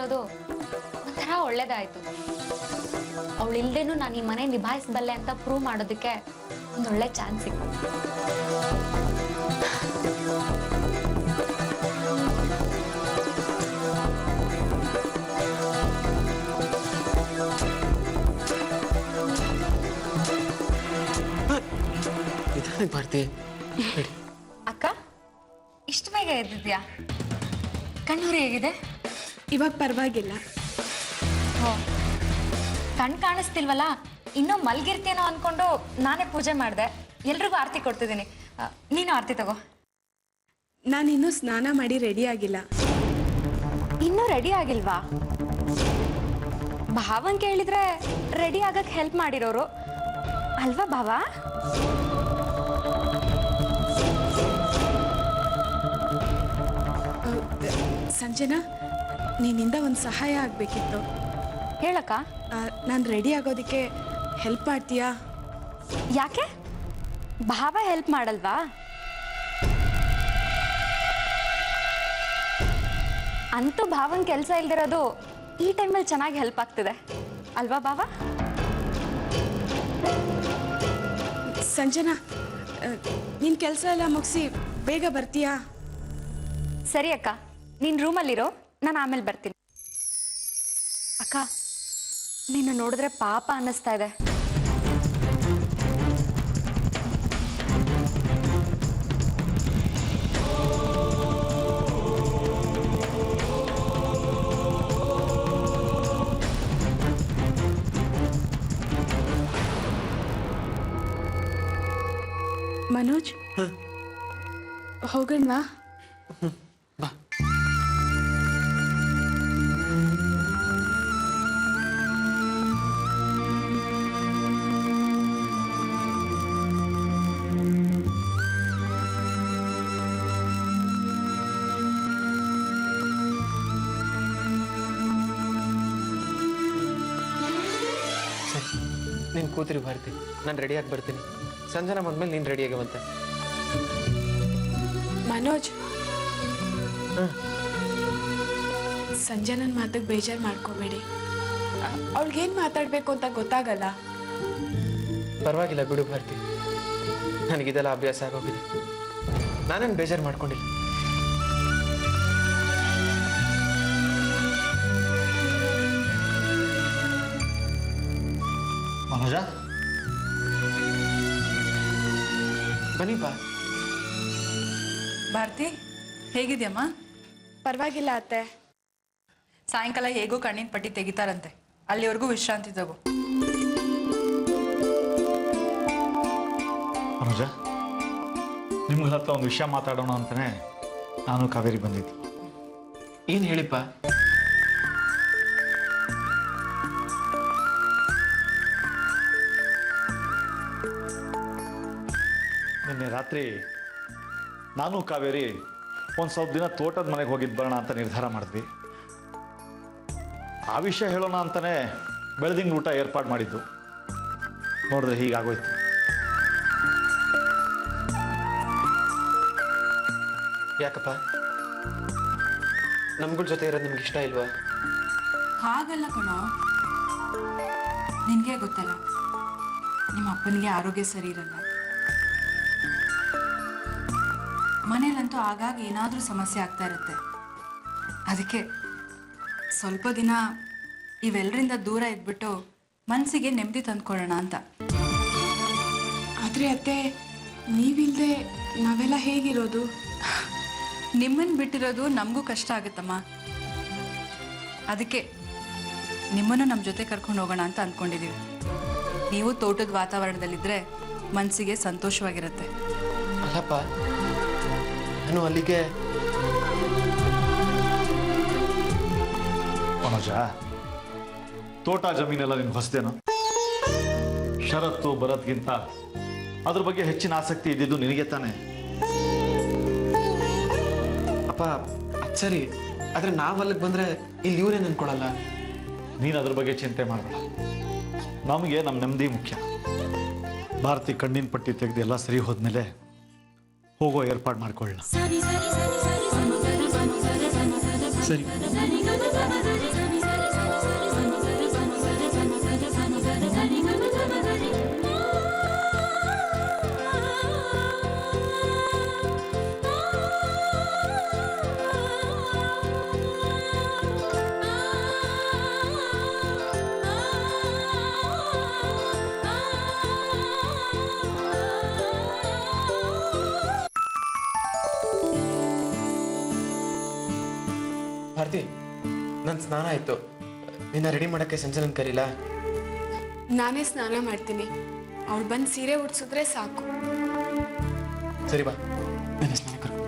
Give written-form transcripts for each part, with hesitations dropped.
ಸಿಕ್ಕಿರೋದು ಒಂಥರ ಒಳ್ಳೇದಾಯ್ತು. ಅವಳು ಇಲ್ದೇನು ನಾನು ಈ ಮನೆ ನಿಭಾಯಿಸಬಲ್ಲೆ ಅಂತ ಪ್ರೂವ್ ಮಾಡೋದಕ್ಕೆ ಒಂದೊಳ್ಳೆ ಚಾನ್ಸ್ ಸಿಕ್ತು. ಭಾರತಿ, ಅಕ್ಕ, ಇಷ್ಟು ಬೇಗ ಎದ್ದಿದ್ಯಾ? ಕಣ್ಣೂರಿ ಹೇಗಿದೆ? ಇವಾಗ ಪರವಾಗಿಲ್ಲ. ಕಣ್ ಕಾಣಿಸ್ತಿಲ್ವಲ್ಲ, ಇನ್ನೂ ಮಲ್ಗಿರ್ತೇನೋ ಅನ್ಕೊಂಡು ನಾನೇ ಪೂಜೆ ಮಾಡಿದೆ. ಎಲ್ರಿಗೂ ಆರತಿ ಕೊಡ್ತಿದ್ದೀನಿ, ನೀನು ಆರತಿ ತಗೋ. ನಾನಿನ್ನೂ ಸ್ನಾನ ಮಾಡಿ ರೆಡಿ ಆಗಿಲ್ಲ. ಇನ್ನೂ ರೆಡಿ ಆಗಿಲ್ವಾ? ಭಾವನ್ ಕೇಳಿದ್ರೆ ರೆಡಿ ಆಗಕ್ಕೆ ಹೆಲ್ಪ್ ಮಾಡಿರೋರು ಅಲ್ವಾ ಭಾವ? ಸಂಜನಾ, ನಿನ್ನಿಂದ ಒಂದು ಸಹಾಯ ಆಗಬೇಕಿತ್ತು. ಹೇಳಕ್ಕ. ನಾನು ರೆಡಿ ಆಗೋದಕ್ಕೆ ಹೆಲ್ಪ್ ಮಾಡ್ತೀಯಾ? ಯಾಕೆ? ಭಾವ ಹೆಲ್ಪ್ ಮಾಡಲ್ವಾ? ಅಂತೂ ಭಾವನ್ ಕೆಲಸ ಇಲ್ದಿರೋದು ಈ ಟೈಮಲ್ಲಿ ಚೆನ್ನಾಗಿ ಹೆಲ್ಪ್ ಆಗ್ತಿದೆ ಅಲ್ವಾ ಭಾವ? ಸಂಜನಾ, ನಿನ್ನ ಕೆಲಸ ಎಲ್ಲ ಮುಗಿಸಿ ಬೇಗ ಬರ್ತೀಯಾ? ಸರಿ ಅಕ್ಕ, ನೀನು ರೂಮಲ್ಲಿರೋ, ನಾನು ಆಮೇಲೆ ಬರ್ತೀನಿ. ಅಕ್ಕ, ನೀನು ನೋಡಿದ್ರೆ ಪಾಪ ಅನ್ನಿಸ್ತಾ ಇದೆ. ಮನೋಜ್, ಹೋಗೋಣವಾ? ಬಾ. ನೀನು ಕೂತಿರಿ ಭಾರತಿ, ನಾನು ರೆಡಿಯಾಗಿ ಬರ್ತೀನಿ. ಸಂಜನಾ ಬಂದ್ಮೇಲೆ ನೀನು ರೆಡಿಯಾಗವಂತೆ. ಮನೋಜ್, ಸಂಜನನ್ ಮಾತಿಗೆ ಬೇಜಾರು ಮಾಡ್ಕೋಬೇಡಿ. ಅವಳಿಗೇನು ಮಾತಾಡಬೇಕು ಅಂತ ಗೊತ್ತಾಗಲ್ಲ. ಪರವಾಗಿಲ್ಲ ಬಿಡು ಭಾರತಿ, ನನಗಿದೆಲ್ಲ ಅಭ್ಯಾಸ ಆಗೋಗಿದೆ. ನಾನೇನು ಬೇಜಾರು ಮಾಡ್ಕೊಂಡಿಲ್ಲ. ಮನೋಜ, ಬನ್ನಿ ಬಾ. ಭಾರತಿ, ಹೇಗಿದ್ಯಮ್ಮ? ಪರವಾಗಿಲ್ಲ ಅತ್ತೆ. ಸಾಯಂಕಾಲ ಹೇಗೋ ಕಣ್ಣಿನ ಪಟ್ಟಿ ತೆಗಿತಾರಂತೆ, ಅಲ್ಲಿವರೆಗೂ ವಿಶ್ರಾಂತಿ ತಗೋ. ಮನೋಜ, ನಿಮ್ಗಳ ಹತ್ರ ಒಂದು ವಿಷಯ ಮಾತಾಡೋಣ ಅಂತಾನೆ ನಾನು ಕಾವೇರಿ ಬಂದಿದ್ದೆ. ಏನು ಹೇಳಿಪ್ಪ? ನಿನ್ನೆ ರಾತ್ರಿ ನಾನು ಕಾವೇರಿ ಒಂದು ಸ್ವಲ್ಪ ದಿನ ತೋಟದ ಮನೆಗೆ ಹೋಗಿದ್ದು ಬರೋಣ ಅಂತ ನಿರ್ಧಾರ ಮಾಡಿದ್ವಿ. ಆ ವಿಷಯ ಹೇಳೋಣ ಅಂತಾನೆ ಬೆಳದಿಂಗಳ ಊಟ ಏರ್ಪಾಡು ಮಾಡಿದ್ದು. ನೋಡಿದ್ರೆ ಹೀಗಾಗೋಯ್ತು. ಯಾಕಪ್ಪ, ನಮ್ಗಳ ಜೊತೆ ಇರೋದು ನಿಮ್ಗೆ ಇಷ್ಟ ಇಲ್ವಾ? ಹಾಗಲ್ಲ ಕಣೋ, ನಿನಗೆ ಗೊತ್ತಲ್ಲ, ನಿಮ್ಮ ಅಪ್ಪನಿಗೆ ಆರೋಗ್ಯ ಸರಿ ಇರಲ್ಲ. ಮನೇಲಂತೂ ಆಗಾಗ ಏನಾದರೂ ಸಮಸ್ಯೆ ಆಗ್ತಾ ಇರುತ್ತೆ. ಅದಕ್ಕೆ ಸ್ವಲ್ಪ ದಿನ ಇವೆಲ್ಲರಿಂದ ದೂರ ಇದ್ಬಿಟ್ಟು ಮನಸ್ಸಿಗೆ ನೆಮ್ಮದಿ ತಂದ್ಕೊಳ್ಳೋಣ ಅಂತ. ಆದರೆ ಅತ್ತೆ, ನೀವಿಲ್ಲದೆ ನಾವೆಲ್ಲ ಹೇಗಿರೋದು? ನಿಮ್ಮನ್ನು ಬಿಟ್ಟಿರೋದು ನಮಗೂ ಕಷ್ಟ ಆಗುತ್ತಮ್ಮ. ಅದಕ್ಕೆ ನಿಮ್ಮನ್ನು ನಮ್ಮ ಜೊತೆ ಕರ್ಕೊಂಡು ಹೋಗೋಣ ಅಂತ ಅಂದ್ಕೊಂಡಿದ್ದೀವಿ. ನೀವು ತೋಟದ ವಾತಾವರಣದಲ್ಲಿದ್ದರೆ ಮನಸ್ಸಿಗೆ ಸಂತೋಷವಾಗಿರುತ್ತೆ. ಅಲ್ಲಪ್ಪ, ನಾನು ಅಲ್ಲಿಗೆ. ಮನೋಜ, ತೋಟ ಜಮೀನೆಲ್ಲ ನಿನ್ಗೆ ಹೊಸದೇನು? ಷರತ್ತು ಬರೋದ್ಗಿಂತ ಅದ್ರ ಬಗ್ಗೆ ಹೆಚ್ಚಿನ ಆಸಕ್ತಿ ಇದ್ದಿದ್ದು ನಿನಗೆ ತಾನೆ. ಅಪ್ಪ ಅದು ಸರಿ, ಆದ್ರೆ ನಾವು ಅಲ್ಲಿಗೆ ಬಂದ್ರೆ ಇಲ್ಲಿ ಇವ್ರೇನು ಅನ್ಕೊಳಲ್ಲ. ನೀನು ಅದ್ರ ಬಗ್ಗೆ ಚಿಂತೆ ಮಾಡಬೇಡ. ನಮಗೆ ನಮ್ಮ ನೆಮ್ಮದಿ ಮುಖ್ಯ. ಭಾರತಿ ಕಣ್ಣಿನ ಪಟ್ಟಿ ತೆಗೆದು ಎಲ್ಲ ಸರಿ ಹೋದ್ಮೇಲೆ ಹೋಗೋ ಏರ್ಪಾಡು ಮಾಡ್ಕೊಳ್ಳ. ಸರಿ. ಭಾರತಿ, ನನ್ನ ಸ್ನಾನ ಆಯ್ತು. ನಿನ್ನ ರೆಡಿ ಮಾಡಕ್ಕೆ ಸಂಜನನ್ ಕರೀಲಾ? ನಾನೇ ಸ್ನಾನ ಮಾಡ್ತೀನಿ. ಅವಳು ಬಂದು ಸೀರೆ ಉಡ್ಸಿದ್ರೆ ಸಾಕು. ಸರಿ ಬಾ, ನನ್ನ ಸ್ನಾನ ಕರ್ಕೊ.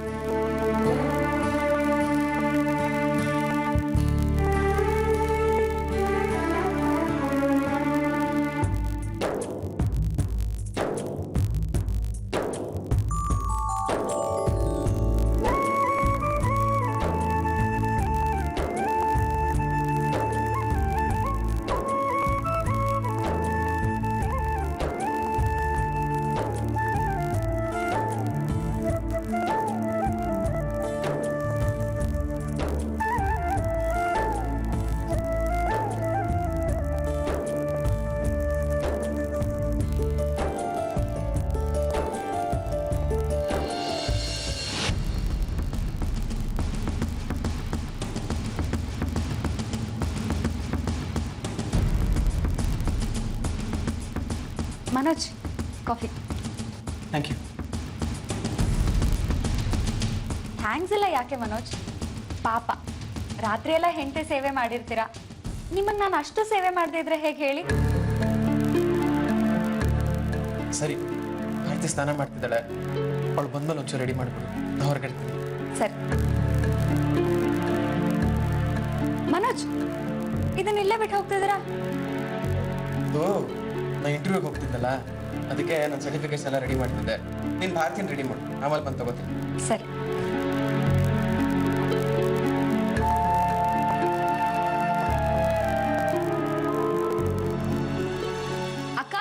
Manoj, coffee. Thank you. Thanks ಎಲ್ಲ ಯಾಕೆ ಮನೋಜ್? ಪಾಪ, ರಾತ್ರಿ ಎಲ್ಲ ಹೆಂಡತಿ ಸೇವೆ ಮಾಡಿರ್ತೀರಾ. ನಿಮ್ಮನ್ನು ನಾನು ಅಷ್ಟು ಸೇವೆ ಮಾಡದೇ ಇದ್ರೆ ಹೇಗೆ ಹೇಳಿ? ಸರಿ, ಭಾರತಿ ಸ್ನಾನ ಮಾಡ್ತಿದ್ದಾಳೆ. ಅವಳು ಬಂದ್ಮೇಲೆ ಒಂಚೂರು ರೆಡಿ ಮಾಡ್ಬಿಡು, ನಾ ಹೊರಗಡೆ ಇರ್ತೀನಿ. ಸರಿ. ಮನೋಜ್, ಇದನ್ನ ಇಲ್ಲೇ ಬಿಟ್ಟು ಹೋಗ್ತಿದ್ದೀರಾ? ಓ, ನಾ ಇಂಟರ್ವ್ಯೂಗೆ ಹೋಗ್ತಿದ್ದಲ್ಲ, ಅದಕ್ಕೆ ನನ್ನ ಸರ್ಟಿಫಿಕೇಟ್ಸ್ ಎಲ್ಲ ರೆಡಿ ಮಾಡ್ತಿದ್ದೆ. ನೀನು ಭಾರತಿನ ರೆಡಿ ಮಾಡು, ಆಮೇಲೆ ಬಂದು ತಗೋತೀನಿ. ಸರಿ. ಅಕ್ಕ,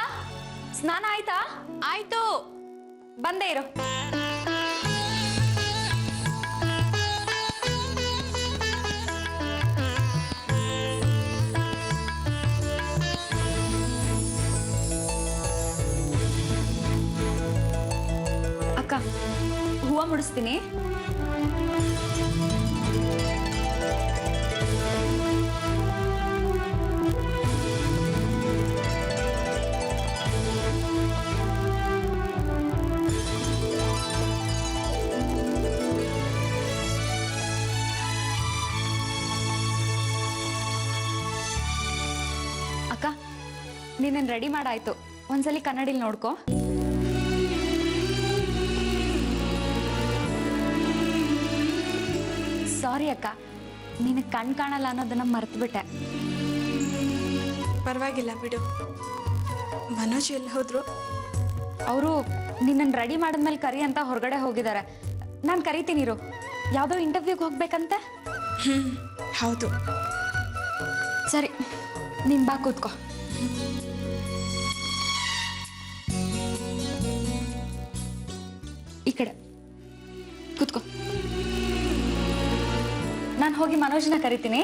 ಸ್ನಾನ ಆಯ್ತಾ? ಆಯ್ತು. ಬಂದೇ ಇರು. ಅಕ್ಕ, ಹೂವ ಮುಡಿಸ್ತೀನಿ. ಅಕ್ಕ, ನೀನೇನು ರೆಡಿ ಮಾಡಾಯ್ತು. ಒಂದ್ಸಲಿ ಕನ್ನಡಿಲಿ ನೋಡ್ಕೋ. ಸಾರಿ ಅಕ್ಕ, ನಿನಗೆ ಕಣ್ ಕಾಣಲ್ಲ ಅನ್ನೋದನ್ನ ಮರ್ತ್ಬಿಟ್ಟೆ. ಪರವಾಗಿಲ್ಲ ಬಿಡು. ಮನೋಜ್ ಎಲ್ಲಿ ಹೋದ್ರು? ಅವರು ನಿನ್ನನ್ನು ರೆಡಿ ಮಾಡಿದ್ಮೇಲೆ ಕರಿ ಅಂತ ಹೊರಗಡೆ ಹೋಗಿದ್ದಾರೆ. ನಾನು ಕರಿತೀನಿ ಇರು. ಯಾವುದೋ ಇಂಟರ್ವ್ಯೂಗೆ ಹೋಗ್ಬೇಕಂತೆ. ಹೌದು. ಸರಿ, ನೀನು ಬಾ ಕೂತ್ಕೋ. ಈ ಕಡೆ ಕೂತ್ಕೋ. ನಾನು ಹೋಗಿ ಮನೋಜ್ನ ಕರಿತೀನಿ.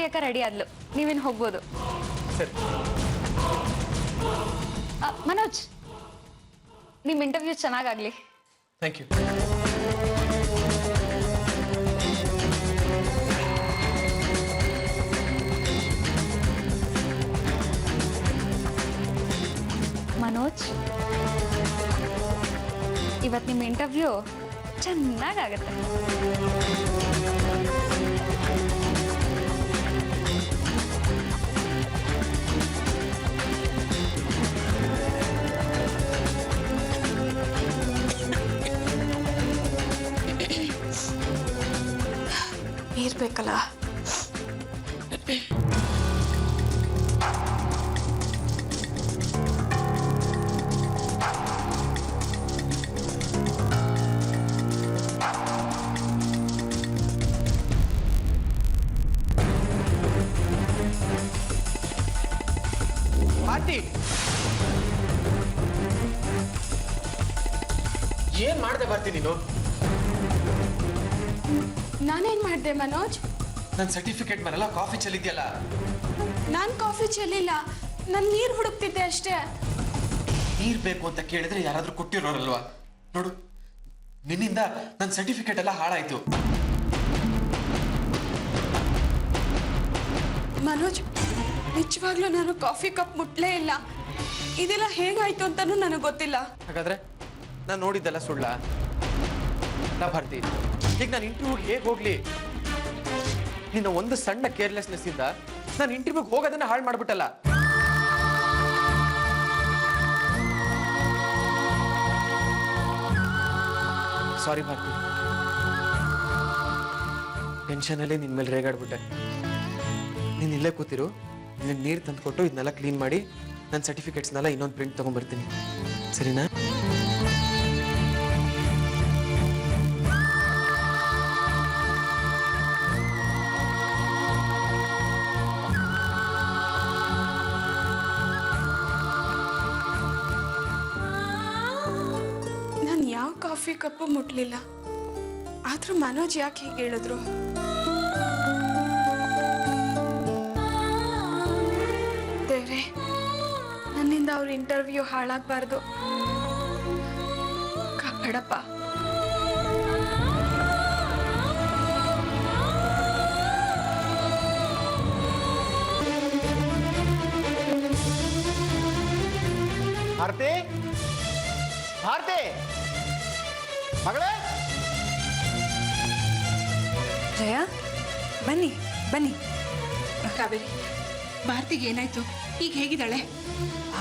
ಅಕ್ಕ ರೆಡಿ ಆದ್ಲು, ನೀವೇನು ಹೋಗ್ಬೋದು. ಸರಿ. ಮನೋಜ್, ನಿಮ್ಮ ಇಂಟರ್ವ್ಯೂ ಚೆನ್ನಾಗಾಗ್ಲಿ. Thank you. ಮನೋಜ್, ಇವತ್ತು ನಿಮ್ಮ ಇಂಟರ್ವ್ಯೂ ಚೆನ್ನಾಗಾಗತ್ತೆ. ನೀರ್ ಬೇಕಲ್ಲ. ಪಾರ್ಟಿ ಏನ್ ಮಾಡ್ದೆ ಬರ್ತೀನಿ ನೀನು? ನಾನೇನ್ ಮಾಡ್ದೆ ಮನೋಜ್? ನನ್ನ ಸರ್ಟಿಫಿಕೇಟ್ ಮೇಲೆಲ್ಲ ಕಾಫಿ ಚೆಲ್ಲಿದ್ಯಲ್ಲ. ನಾನ್ ಕಾಫಿ ಚೆಲ್ಲಿಲ್ಲ, ನಾನ್ ನೀರ್ ಹುಡುಕ್ತಿದ್ದೆ ಅಷ್ಟೇ. ನೀರ್ ಬೇಕು ಅಂತ ಕೇಳಿದ್ರೆ ಯಾರಾದ್ರೂ ಕೊಟ್ಟಿರೋರಲ್ವಾ? ನೋಡು, ನಿನ್ನಿಂದ ನನ್ನ ಸರ್ಟಿಫಿಕೇಟ್ ಎಲ್ಲ ಹಾಳಾಯ್ತು. ಮನೋಜ್, ನಿಜವಾಗ್ಲೂ ನಾನು ಕಾಫಿ ಕಪ್ ಮುಟ್ಲೇ ಇಲ್ಲ. ಇದೆಲ್ಲ ಹೇಗಾಯ್ತು ಅಂತಾನೂ ನನಗೆ ಗೊತ್ತಿಲ್ಲ. ಹಾಗಾದ್ರೆ ನಾನು ನೋಡಿದ್ದೆಲ್ಲ ಸುಳ್ಳ? ನಾ ಭಾರತಿ, ಈಗ ನಾನು ಇಂಟರ್ವ್ಯೂಗೆ ಹೇಗೆ ಹೋಗ್ಲಿ? ನಿನ್ನ ಒಂದು ಸಣ್ಣ ಕೇರ್ಲೆಸ್ನೆಸ್ ಇಂದ ನಾನು ಇಂಟರ್ವ್ಯೂಗೆ ಹೋಗೋದನ್ನ ಹಾಳು ಮಾಡ್ಬಿಟ್ಟಲ್ಲ. ಸಾರಿ ಭಾರತಿ, ಟೆನ್ಷನಲ್ಲಿ ನಿನ್ ಮೇಲೆ ರೇಗಾಡ್ಬಿಟ್ಟೆ. ನೀನ್ ಇಲ್ಲೇ ಕೂತಿರು, ನಿನ್ ನೀರು ತಂದ್ಕೊಟ್ಟು ಇದನ್ನೆಲ್ಲ ಕ್ಲೀನ್ ಮಾಡಿ ನನ್ನ ಸರ್ಟಿಫಿಕೇಟ್ಸ್ನೆಲ್ಲ ಇನ್ನೊಂದು ಪ್ರಿಂಟ್ ತಗೊಂಡ್ಬರ್ತೀನಿ, ಸರಿನಾ? ನಾನು ಯಾವ ಕಾಫಿ ಕಪ್ಪು ಮುಟ್ಲಿಲ್ಲ. ಆದ್ರೂ ಮನೋಜ್ ಯಾಕೆ ಹೀಗೆ ಹೇಳಿದ್ರು? ದೇವ್ರೆ, ನನ್ನಿಂದ ಅವ್ರ ಇಂಟರ್ವ್ಯೂ ಹಾಳಾಗಬಾರ್ದು. ಕಾಪಾಡಪ್ಪ. ಭಾರತಿ, ಭಾರತಿ ಮಗಳೇ, ಜಯ, ಬನ್ನಿ ಬನ್ನಿ. ಕಾವೇರಿ, ಭಾರತಿಗೆ ಏನಾಯ್ತು? ಈಗ ಹೇಗಿದ್ದಾಳೆ?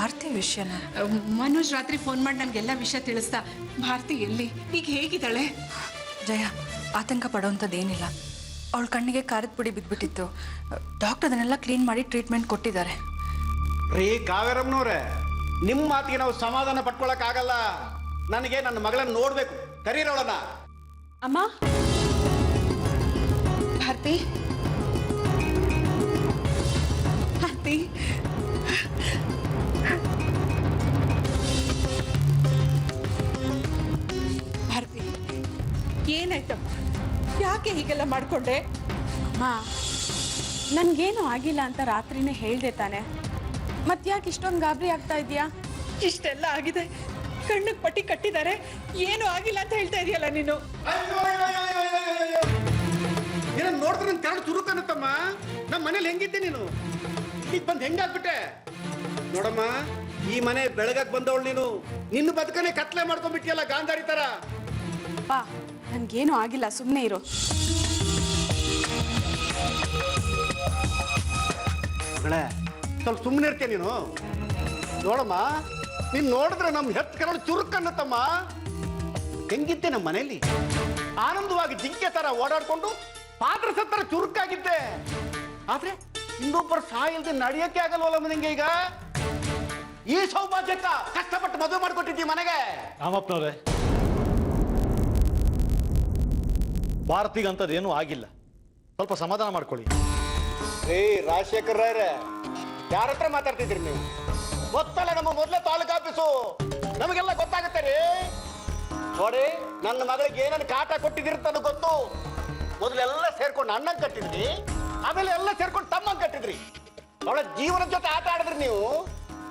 ಆರ್ತಿ ವಿಷಯನ ಮನೋಜ್ ರಾತ್ರಿ ಫೋನ್ ಮಾಡಿ ನನಗೆಲ್ಲ ವಿಷಯ ತಿಳಿಸ್ತಾ. ಭಾರತಿ ಎಲ್ಲಿ? ಈಗ ಹೇಗಿದ್ದಾಳೆ? ಜಯ, ಆತಂಕ ಪಡೋವಂಥದ್ದೇನಿಲ್ಲ. ಅವಳ ಕಣ್ಣಿಗೆ ಖಾರದ ಪುಡಿ ಬಿದ್ದುಬಿಟ್ಟಿತ್ತು. ಡಾಕ್ಟರ್ ಅದನ್ನೆಲ್ಲ ಕ್ಲೀನ್ ಮಾಡಿ ಟ್ರೀಟ್ಮೆಂಟ್ ಕೊಟ್ಟಿದ್ದಾರೆ. ರೀ ಕಾವೇರಮ್ಮನವ್ರೆ, ನಿಮ್ಮ ಮಾತಿಗೆ ನಾವು ಸಮಾಧಾನ ಪಟ್ಕೊಳಕ್ ಆಗಲ್ಲ. ನನಗೆ ನನ್ನ ಮಗಳನ್ನ ನೋಡ್ಬೇಕು, ಕರೀರವಳನ್ನ. ಅಮ್ಮ, ಭಾರತಿ, ಭಾರತಿ, ಭಾರತಿ, ಏನಾಯ್ತಮ್ಮ? ಯಾಕೆ ಹೀಗೆಲ್ಲ ಮಾಡ್ಕೊಂಡೆ? ಅಮ್ಮ, ನನ್ಗೇನು ಆಗಿಲ್ಲ ಅಂತ ರಾತ್ರಿನೇ ಹೇಳ್ದೆ ತಾನೆ. ಮತ್ತ್ಯಾಕೆ ಇಷ್ಟೊಂದು ಗಾಬರಿ ಆಗ್ತಾ ಇದೆಯಾ? ಇಷ್ಟೆಲ್ಲ ಆಗಿದೆ, ಕಣ್ಣಿಗೆ ಪಟ್ಟಿ ಕಟ್ಟಿದ್ದಾರೆ, ಏನು ಆಗಿಲ್ಲ ಅಂತ ಹೇಳ್ತಾ ಇದೆಯಲ್ಲ ನೀನು. ಏನ ನೋಡಿದ್ರೆ ನನ್ನ ಕರಡು ಚುರುಕನ್ನತ್ತಮ್ಮ. ನಮ್ಮ ಮನೇಲಿ ಹೆಂಗಿದ್ದೆ ನೀನು? ಈಗ ಬಂದು ಹೆಂಗಾಗ್ಬಿಟ್ಟೆ ನೋಡಮ್ಮ. ಈ ಮನೆ ಬೆಳಗಕ್ ಬಂದವಳು ನೀನು. ನಿನ್ನ ಬದುಕನೆ ಕತ್ಲೆ ಮಾಡ್ಕೊಂಡ್ಬಿಟ್ಟಿಯಲ್ಲ ಗಾಂಧಾರಿ ತರ. ಬಾ, ನನ್ಗೇನು ಆಗಿಲ್ಲ, ಸುಮ್ಮನೆ ಇರು. ಮಗಳೇ, ಸ್ವಲ್ಪ ಸುಮ್ಮನೆ ಇರ್ತೀಯ ನೀನು. ನೋಡಮ್ಮ, ನೀನ್ ನೋಡಿದ್ರೆ ನಮ್ ಹೆತ್ ಕರಳು ಚುರುಕನ್ನತ್ತಮ್ಮ. ಹೆಂಗಿದ್ದೆ ನಮ್ಮ ಮನೆಯಲ್ಲಿ? ಆನಂದವಾಗಿ ಜಿಂಕೆ ತರ ಓಡಾಡ್ಕೊಂಡು ಪಾತ್ರ ಸತ್ತರ ಚುರುಕಾಗಿದ್ದೆ. ಆದ್ರೆ ಇನ್ನೊಬ್ಬರು ಸಾಯಿಲ್ದೆ ನಡೆಯಕ್ಕೆ ಆಗಲ್ವಲ್ಲ ನಿಂಗೆ ಈಗ. ಈ ಸೌಭಾಗ್ಯಕ್ಕ ಕಷ್ಟಪಟ್ಟು ಮದುವೆ ಮಾಡ್ಕೊಟ್ಟಿದ್ದೀವಿ ಮನೆಗೆ. ರಾಮಪ್ಪನವ್ರೆ, ಭಾರತಿಗಂತದೇನೂ ಆಗಿಲ್ಲ, ಸ್ವಲ್ಪ ಸಮಾಧಾನ ಮಾಡ್ಕೊಳ್ಳಿ. ಏ ರಾಜಶೇಖರ್ ರಾಯ್ರೆ, ಯಾರ ಹತ್ರ ಮಾತಾಡ್ತಿದ್ರಿ ನೀವು? ಗೊತ್ತಲ್ಲ, ನಮ್ಮ ಮೊದಲೇ ತಾಲೂಕು ಆಫೀಸು, ನಮಗೆಲ್ಲ ಗೊತ್ತಾಗುತ್ತೆ ರೀ. ನೋಡಿ, ನನ್ನ ಮಗಳಿಗೆ ಏನನ್ನು ಕಾಟ ಕೊಟ್ಟಿದಿರ್ತ ಗೊತ್ತು. ಮೊದಲೆಲ್ಲ ಸೇರ್ಕೊಂಡು ಅಣ್ಣಂಗೆ ಕಟ್ಟಿದ್ರಿ, ಆಮೇಲೆ ಎಲ್ಲ ಸೇರ್ಕೊಂಡು ತಮ್ಮ ಕಟ್ಟಿದ್ರಿ. ಅವಳ ಜೀವನದ ಜೊತೆ ಆಟ ಆಡಿದ್ರಿ ನೀವು,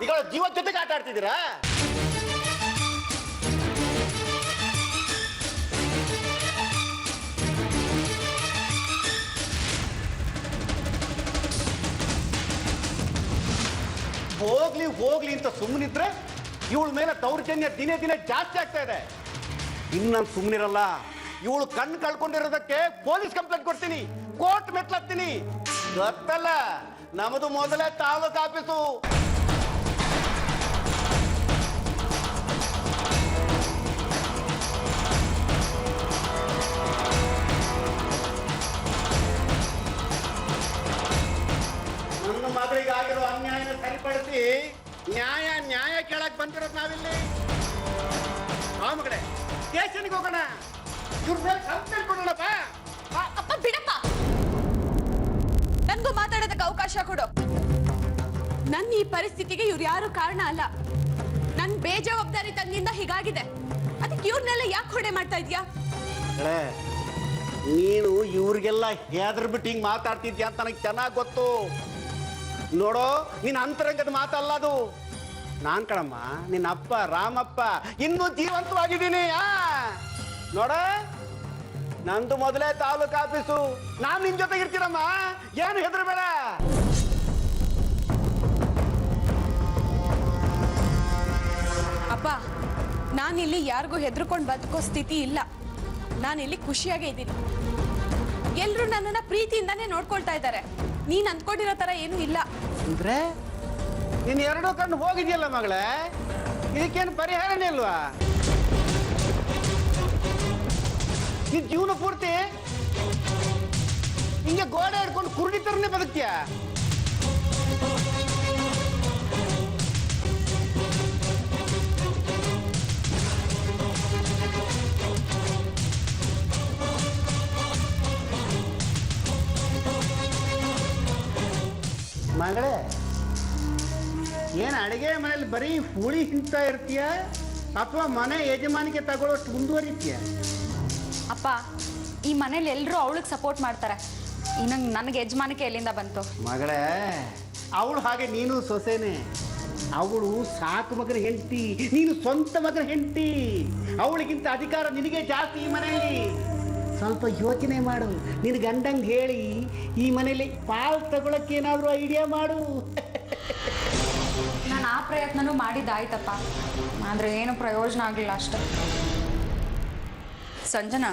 ಈಗ ಅವಳ ಜೀವದ ಜೊತೆಗೆ ಆಟ ಆಡ್ತಿದ್ದೀರಾ? ಹೋಗ್ಲಿ ಹೋಗ್ಲಿ ಅಂತ ಸುಮ್ಮನಿದ್ರೆ ಇವಳ ಮೇಲೆ ದೌರ್ಜನ್ಯ ದಿನೇ ದಿನೇ ಜಾಸ್ತಿ ಆಗ್ತಾ ಇದೆ. ಇನ್ನು ಸುಮ್ಮನಿರಲ್ಲ. ಇವಳು ಕಣ್ಣು ಕಳ್ಕೊಂಡಿರೋದಕ್ಕೆ ಪೊಲೀಸ್ ಕಂಪ್ಲೇಂಟ್ ಕೊಡ್ತೀನಿ, ಕೋರ್ಟ್ ಮೆಟ್ಲಾಗ್ತೀನಿ. ಗೊತ್ತಲ್ಲ, ನಮ್ಮದು ಮೊದಲೇ ತಾಲೂಕು ಆಫೀಸು. ನನ್ನ ಮಗಳಿಗಾಗಿರೋ ಅನ್ಯಾಯನ ಸರಿಪಡಿಸಿ ನ್ಯಾಯ ಕೇಳಕ್ ಬಂದಿರೋದು ನಾವಿಲ್ಲಿ. ಆ ಮಗಳೇ, ಸ್ಟೇಷನ್ಗೆ ಹೋಗೋಣ, ಇವ್ರ ಮೇಲೆ ಕಂಪ್ಲೇಂಟ್ ಕೊಡೋಣಪ್ಪ. ಅಪ್ಪ ಬಿಡಪ್ಪ, ನನ್ಗೂ ಮಾತಾಡೋದಕ್ಕೆ ಅವಕಾಶ ಕೊಡು. ನನ್ನ ಈ ಪರಿಸ್ಥಿತಿಗೆ ಇವ್ರು ಯಾರು ಕಾರಣ ಅಲ್ಲ. ನನ್ ಬೇಜವಾಬ್ದಾರಿ ತಂಗಿಂದ ಹೀಗಾಗಿದೆ. ಅದಕ್ಕೆ ಇವ್ರನ್ನೆಲ್ಲ ಯಾಕೆ ಹೊಡೆ ಮಾಡ್ತಾ ಇದ್ಯಾ? ನೀನು ಇವ್ರಿಗೆಲ್ಲ ಹೆದರ್ಬಿಟ್ಟು ಹಿಂಗ್ ಮಾತಾಡ್ತಿದ್ಯಾ ಅಂತ ನನಗೆ ಚೆನ್ನಾಗಿ ಗೊತ್ತು. ನೋಡೋ, ನಿನ್ನ ಅಂತರಂಗದ ಮಾತಲ್ಲ ಅದು. ನಾನ್ ಕಣಮ್ಮ, ನಿನ್ನ ಅಪ್ಪ ರಾಮಪ್ಪ ಇನ್ನೂ ಜೀವಂತವಾಗಿದ್ದೀನಿ. ನೋಡ, ನಂದು ಮೊದಲೇ ತಾಲೂಕು ಆಫೀಸು. ನಾನ್ ನಿನ್ ಜೊತೆಗಿರ್ತೀನಮ್ಮ, ಏನು ಹೆದರ್ಬೇಡ. ಅಪ್ಪ, ನಾನಿಲ್ಲಿ ಯಾರಿಗೂ ಹೆದರ್ಕೊಂಡು ಬದುಕೋ ಸ್ಥಿತಿ ಇಲ್ಲ. ನಾನಿಲ್ಲಿ ಖುಷಿಯಾಗೇ ಇದ್ದೀನಿ. ಎಲ್ರು ನನ್ನನ್ನ ಪ್ರೀತಿಯಿಂದಾನೇ ನೋಡ್ಕೊಳ್ತಾ ಇದ್ದಾರೆ. ನೀನ್ ಅಂದ್ಕೊಂಡಿರೋ ತರ ಏನೂ ಇಲ್ಲ. ಅಂದ್ರೆ ನೀನ್ ಎರಡೂ ಕಣ್ಣು ಹೋಗಿದ್ಯಲ್ಲ ಮಗಳೇ, ಇದಕ್ಕೇನು ಪರಿಹಾರನೇ ಇಲ್ವಾ? ನಿನ್ ಜೀವನ ಪೂರ್ತಿ ಹಿಂಗೆ ಗೋಡೆ ಹಿಡ್ಕೊಂಡು ಕುರುಡಿ ತರನೇ ಬದುಕ್ತೀಯ? ಮಗಳೇ, ಏನು ಅಡಿಗೆ ಮನೇಲಿ ಬರೀ ಹುಳಿ ಹಿಂಡ್ತಾ ಇರ್ತೀಯ ಅಥವಾ ಮನೆ ಯಜಮಾನಿಕೆ ತಗೊಳ್ಳೋಷ್ಟು ಮುಂದುವರಿತೀಯ? ಅಪ್ಪ, ಈ ಮನೇಲಿ ಎಲ್ಲರೂ ಅವಳಿಗೆ ಸಪೋರ್ಟ್ ಮಾಡ್ತಾರೆ. ಇನ್ನು ನನಗೆ ಯಜಮಾನಿಕೆ ಎಲ್ಲಿಂದ ಬಂತು? ಮಗಳೇ, ಅವಳು ಹಾಗೆ ನೀನು ಸೊಸೆನೆ. ಅವಳು ಸಾಕು ಮಗನ ಹೆಂಡತಿ, ನೀನು ಸ್ವಂತ ಮಗನ ಹೆಂಡತಿ. ಅವಳಿಗಿಂತ ಅಧಿಕಾರ ನಿನಗೆ ಜಾಸ್ತಿ ಈ ಮನೆಯಲ್ಲಿ. ಸ್ವಲ್ಪ ಯೋಚನೆ ಮಾಡು. ನಿನ್ನ ಗಂಡಂಗೆ ಹೇಳಿ ಈ ಮನೇಲಿ ಪಾಲ್ ತಗೊಳಕ್ಕೆ ಏನಾದರೂ ಐಡಿಯಾ ಮಾಡು. ನಾನು ಆ ಪ್ರಯತ್ನನೂ ಮಾಡಿದ್ದಾಯ್ತಪ್ಪ, ಆದರೆ ಏನು ಪ್ರಯೋಜನ ಆಗಲಿಲ್ಲ ಅಷ್ಟೇ. ಸಂಜನಾ,